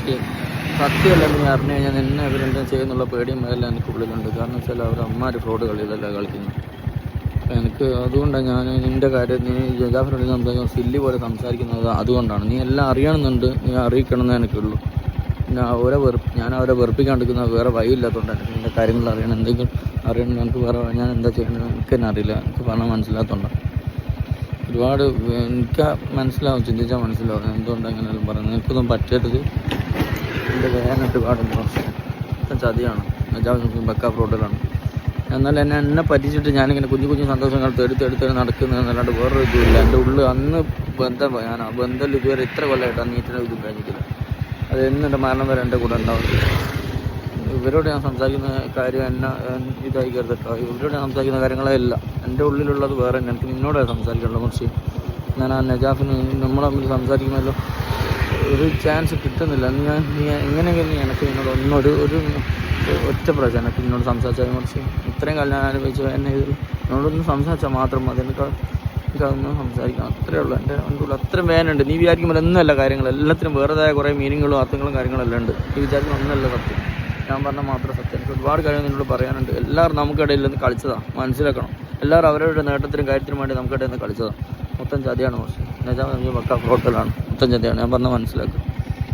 പക്ഷേ സത്യമല്ല നീ അറിഞ്ഞു കഴിഞ്ഞാൽ നിന്നെ ഇവരെന്താ ചെയ്യുന്നുള്ള പേടിയും എല്ലാം എനിക്ക് ഉള്ളിലുണ്ട്. കാരണം വെച്ചാൽ അവർ അമ്മാര് ഫ്രോഡ് കളി ഇതല്ല കളിക്കുന്നത്. എനിക്ക് അതുകൊണ്ടാണ് ഞാൻ നിൻ്റെ കാര്യം നീ ജജാഫിനോട് സംസാരിക്കാൻ സില്ലി പോലെ സംസാരിക്കുന്നത്. അതുകൊണ്ടാണ് നീ എല്ലാം അറിയണമെന്നുണ്ട്, നീ അറിയിക്കണമെന്നേ എനിക്കുള്ളൂ. ഞാൻ അവരെ വെറുപ്പിക്കാണ്ടിരിക്കുന്ന വേറെ വഴിയില്ലാത്തതുകൊണ്ടാണ് എനിക്ക് നിൻ്റെ കാര്യങ്ങൾ അറിയണം. എന്തെങ്കിലും അറിയണം എനിക്ക് വേറെ ഞാൻ എന്താ ചെയ്യണമെന്ന് എനിക്ക് തന്നെ അറിയില്ല. എനിക്ക് പറഞ്ഞാൽ മനസ്സിലാത്തതുകൊണ്ടാണ്. ഒരുപാട് എനിക്ക് മനസ്സിലാവും, ചിന്തിച്ചാൽ മനസ്സിലാവും എന്തുകൊണ്ടാണ് അങ്ങനെയെല്ലാം പറയുന്നത്. എനിക്കൊന്നും പറ്റരുത്. എൻ്റെ വേദന ഒരുപാടുണ്ട്. പക്ഷേ ചതിയാണ്, ബക്ക ഫ്രോഡിലാണ്. എന്നാൽ എന്നെ പറ്റിച്ചിട്ട് ഞാനിങ്ങനെ കുഞ്ഞു കുഞ്ഞു സന്തോഷങ്ങൾ തേടി നടക്കുന്നതെന്നല്ലാണ്ട് വേറൊരു ഇതുമില്ല. എൻ്റെ ഉള്ളിൽ അന്ന് ഞാൻ ബന്ധം ഇതുവരെ ഇത്ര കൊല്ലമായിട്ട് നീറ്റിനെ ഇതും കഴിഞ്ഞിട്ടില്ല. അത് എന്നെ മരണം വരെ എൻ്റെ കൂടെ ഉണ്ടാവും. ഇവരോട് ഞാൻ സംസാരിക്കുന്ന കാര്യം എന്നെ ഇതായിക്കരുത് കേട്ടോ. ഇവരോട് ഞാൻ സംസാരിക്കുന്ന കാര്യങ്ങളെല്ലാം എൻ്റെ ഉള്ളിലുള്ളത് വേറെ തന്നെ. എനിക്ക് നിന്നോടാണ് സംസാരിക്കാനുള്ളൂ. പക്ഷേ ഞാൻ ആ നജാഫിന് നമ്മൾ തമ്മിൽ സംസാരിക്കുമല്ലോ, ഒരു ചാൻസ് കിട്ടുന്നില്ല. നീ എങ്ങനെയെങ്കിലും നീ എനിക്ക് നിന്നോട് ഒരു ഒറ്റ പ്രാവശ്യം എനിക്ക് നിന്നോട് സംസാരിച്ചാൽ കുറച്ച് ഇത്രയും കാലം ഞാൻ അനുഭവിച്ചു എന്നെ എന്നോടൊന്ന് സംസാരിച്ചാൽ മാത്രം മതി. എനിക്കതൊന്ന് സംസാരിക്കണം, അത്രയേ ഉള്ളൂ. എൻ്റെ ഉള്ളിൽ അത്രയും വേദനയുണ്ട്. നീ വിചാരിക്കുമ്പോൾ ഒന്നുമല്ല കാര്യങ്ങൾ, എല്ലാത്തിനും വേറെതായ കുറേ മീനിങ്ങുകളും അർത്ഥങ്ങളും കാര്യങ്ങളെല്ലാം ഉണ്ട്. നീ വിചാരിക്കുന്ന ഒന്നല്ല സത്യം, ഞാൻ പറഞ്ഞാൽ മാത്രം സത്യം. എനിക്ക് ഒരുപാട് കാര്യങ്ങൾ നിന്നോട് പറയാനുണ്ട്. എല്ലാവരും നമുക്കിടയിൽ നിന്ന് കളിച്ചതാണ്, മനസ്സിലാക്കണം. എല്ലാവരും അവരവരുടെ നേട്ടത്തിനും കാര്യത്തിനും വേണ്ടി നമുക്കിടയിൽ നിന്ന് കളിച്ചതാണ്. മൊത്തം ചതിയാണ്. പക്ഷേ എന്നുവെച്ചാൽ ബക്ക ഫ്രോഡിലാണ്, മൊത്തം ചതിയാണ്. ഞാൻ പറഞ്ഞാൽ മനസ്സിലാക്കും.